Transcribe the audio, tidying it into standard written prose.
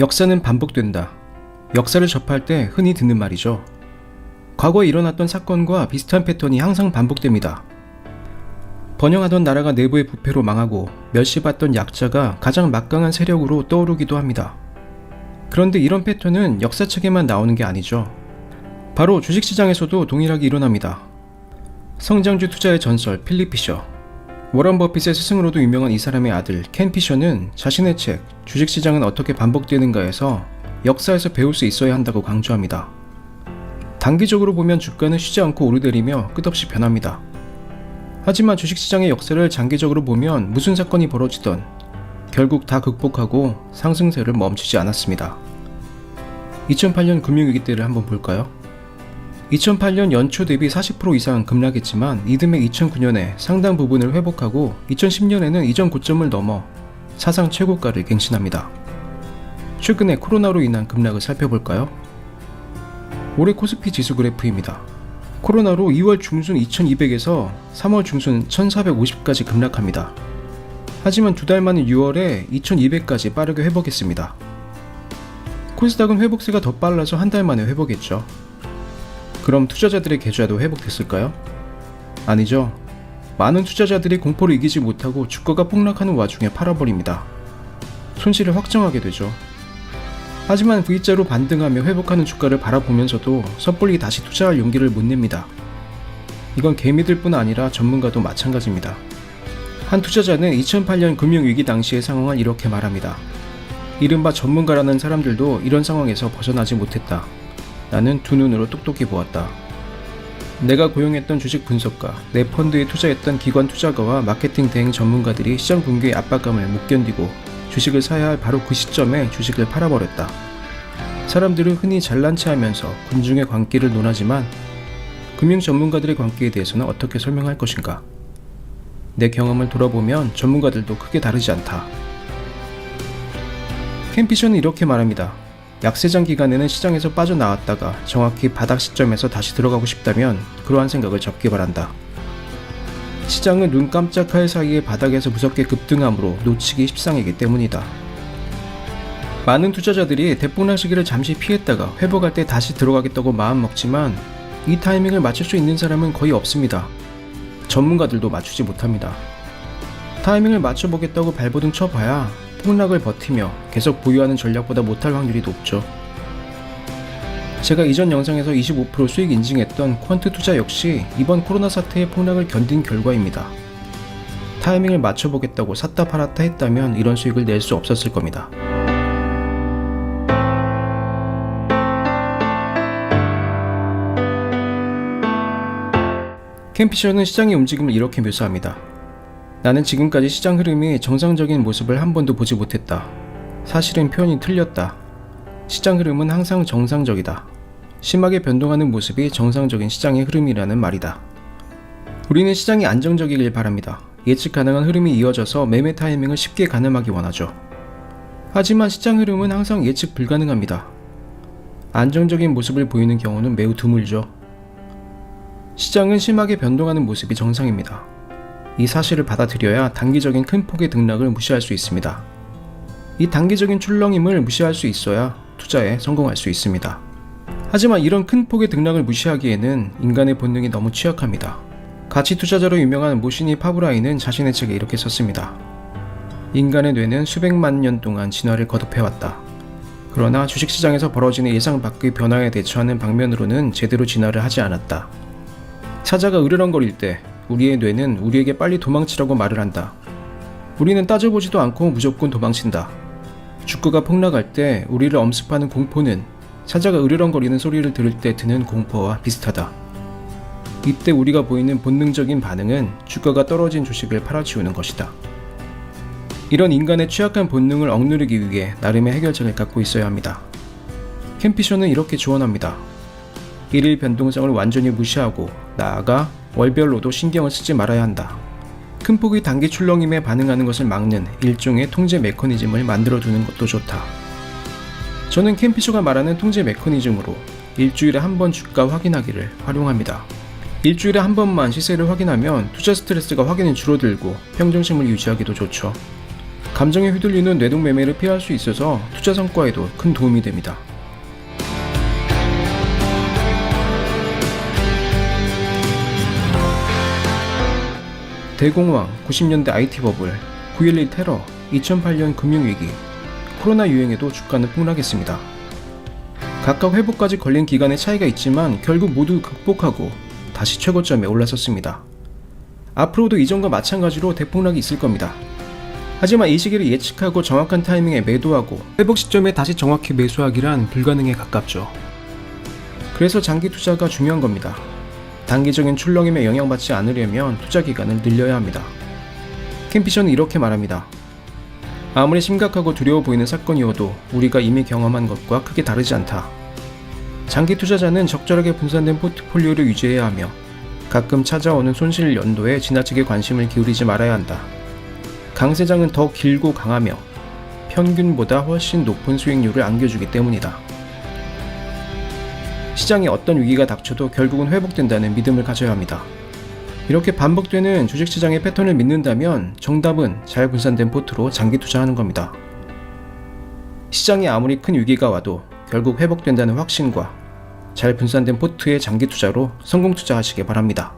역사는 반복된다. 역사를 접할 때 흔히 듣는 말이죠. 과거에 일어났던 사건과 비슷한 패턴이 항상 반복됩니다. 번영하던 나라가 내부의 부패로 망하고 멸시받던 약자가 가장 막강한 세력으로 떠오르기도 합니다. 그런데 이런 패턴은 역사책에만 나오는 게 아니죠. 바로 주식시장에서도 동일하게 일어납니다. 성장주 투자의 전설 필립 피셔. 워런 버핏의 스승으로도 유명한 이 사람의 아들 켄 피셔는 자신의 책 주식시장은 어떻게 반복되는가에서 역사에서 배울 수 있어야 한다고 강조합니다. 단기적으로 보면 주가는 쉬지 않고 오르내리며 끝없이 변합니다. 하지만 주식시장의 역사를 장기적으로 보면 무슨 사건이 벌어지던 결국 다 극복하고 상승세를 멈추지 않았습니다. 2008년 금융위기 때를 한번 볼까요? 2008년 연초 대비 40% 이상 급락했지만 이듬해 2009년에 상당 부분을 회복하고 2010년에는 이전 고점을 넘어 사상 최고가를 갱신합니다. 최근에 코로나로 인한 급락을 살펴볼까요? 올해 코스피 지수 그래프입니다. 코로나로 2월 중순 2200에서 3월 중순 1450까지 급락합니다. 하지만 두 달 만인 6월에 2200까지 빠르게 회복했습니다. 코스닥은 회복세가 더 빨라서 한 달 만에 회복했죠. 그럼 투자자들의 계좌도 회복됐을까요? 아니죠. 많은 투자자들이 공포를 이기지 못하고 주가가 폭락하는 와중에 팔아버립니다. 손실을 확정하게 되죠. 하지만 V자로 반등하며 회복하는 주가를 바라보면서도 섣불리 다시 투자할 용기를 못 냅니다. 이건 개미들 뿐 아니라 전문가도 마찬가지입니다. 한 투자자는 2008년 금융위기 당시의 상황을 이렇게 말합니다. 이른바 전문가라는 사람들도 이런 상황에서 벗어나지 못했다. 나는 두 눈으로 똑똑히 보았다. 내가 고용했던 주식 분석가, 내 펀드에 투자했던 기관 투자가와 마케팅 대행 전문가들이 시장 붕괴의 압박감을 못 견디고 주식을 사야 할 바로 그 시점에 주식을 팔아버렸다. 사람들은 흔히 잘난 체하면서 군중의 광기를 논하지만 금융 전문가들의 광기에 대해서는 어떻게 설명할 것인가? 내 경험을 돌아보면 전문가들도 크게 다르지 않다. 켄 피셔는 이렇게 말합니다. 약세장 기간에는 시장에서 빠져나왔다가 정확히 바닥 시점에서 다시 들어가고 싶다면 그러한 생각을 접기 바란다. 시장은 눈 깜짝할 사이에 바닥에서 무섭게 급등함으로 놓치기 십상이기 때문이다. 많은 투자자들이 대폭락 시기를 잠시 피했다가 회복할 때 다시 들어가겠다고 마음먹지만 이 타이밍을 맞출 수 있는 사람은 거의 없습니다. 전문가들도 맞추지 못합니다. 타이밍을 맞춰보겠다고 발버둥 쳐봐야 폭락을 버티며 계속 보유하는 전략보다 못할 확률이 높죠. 제가 이전 영상에서 25% 수익 인증했던 퀀트 투자 역시 이번 코로나 사태의 폭락을 견딘 결과입니다. 타이밍을 맞춰보겠다고 샀다 팔았다 했다면 이런 수익을 낼 수 없었을 겁니다. 켄 피셔는 시장의 움직임을 이렇게 묘사합니다. 나는 지금까지 시장 흐름이 정상적인 모습을 한 번도 보지 못했다. 사실은 표현이 틀렸다. 시장 흐름은 항상 정상적이다. 심하게 변동하는 모습이 정상적인 시장의 흐름이라는 말이다. 우리는 시장이 안정적이길 바랍니다. 예측 가능한 흐름이 이어져서 매매 타이밍을 쉽게 가늠하기 원하죠. 하지만 시장 흐름은 항상 예측 불가능합니다. 안정적인 모습을 보이는 경우는 매우 드물죠. 시장은 심하게 변동하는 모습이 정상입니다. 이 사실을 받아들여야 단기적인 큰 폭의 등락을 무시할 수 있습니다. 이 단기적인 출렁임을 무시할 수 있어야 투자에 성공할 수 있습니다. 하지만 이런 큰 폭의 등락을 무시하기에는 인간의 본능이 너무 취약합니다. 가치 투자자로 유명한 모시니 파브라이는 자신의 책에 이렇게 썼습니다. 인간의 뇌는 수백만 년 동안 진화를 거듭해왔다. 그러나 주식시장에서 벌어지는 예상 밖의 변화에 대처하는 방면으로는 제대로 진화를 하지 않았다. 사자가 으르렁거릴 때 우리의 뇌는 우리에게 빨리 도망치라고 말을 한다. 우리는 따져보지도 않고 무조건 도망친다. 주가가 폭락할 때 우리를 엄습하는 공포는 사자가 으르렁거리는 소리를 들을 때 드는 공포와 비슷하다. 이때 우리가 보이는 본능적인 반응은 주가가 떨어진 주식을 팔아치우는 것이다. 이런 인간의 취약한 본능을 억누르기 위해 나름의 해결책을 갖고 있어야 합니다. 켄 피셔는 이렇게 조언합니다. 일일 변동성을 완전히 무시하고 나아가 월별로도 신경을 쓰지 말아야 한다. 큰 폭의 단기 출렁임에 반응하는 것을 막는 일종의 통제 메커니즘을 만들어 두는 것도 좋다. 저는 켄 피셔가 말하는 통제 메커니즘으로 일주일에 한 번 주가 확인하기를 활용합니다. 일주일에 한 번만 시세를 확인하면 투자 스트레스가 확연히 줄어들고 평정심을 유지하기도 좋죠. 감정에 휘둘리는 뇌동매매를 피할 수 있어서 투자 성과에도 큰 도움이 됩니다. 대공황, 90년대 IT 버블, 9.11 테러, 2008년 금융위기, 코로나 유행에도 주가는 폭락했습니다. 각각 회복까지 걸린 기간의 차이가 있지만 결국 모두 극복하고 다시 최고점에 올라섰습니다. 앞으로도 이전과 마찬가지로 대폭락이 있을 겁니다. 하지만 이 시기를 예측하고 정확한 타이밍에 매도하고 회복 시점에 다시 정확히 매수하기란 불가능에 가깝죠. 그래서 장기 투자가 중요한 겁니다. 단기적인 출렁임에 영향받지 않으려면 투자 기간을 늘려야 합니다. 캠피셔는 이렇게 말합니다. 아무리 심각하고 두려워 보이는 사건이어도 우리가 이미 경험한 것과 크게 다르지 않다. 장기 투자자는 적절하게 분산된 포트폴리오를 유지해야 하며 가끔 찾아오는 손실 연도에 지나치게 관심을 기울이지 말아야 한다. 강세장은 더 길고 강하며 평균보다 훨씬 높은 수익률을 안겨주기 때문이다. 시장에 어떤 위기가 닥쳐도 결국은 회복된다는 믿음을 가져야 합니다. 이렇게 반복되는 주식시장의 패턴을 믿는다면 정답은 잘 분산된 포트로 장기 투자하는 겁니다. 시장에 아무리 큰 위기가 와도 결국 회복된다는 확신과 잘 분산된 포트의 장기 투자로 성공 투자하시길 바랍니다.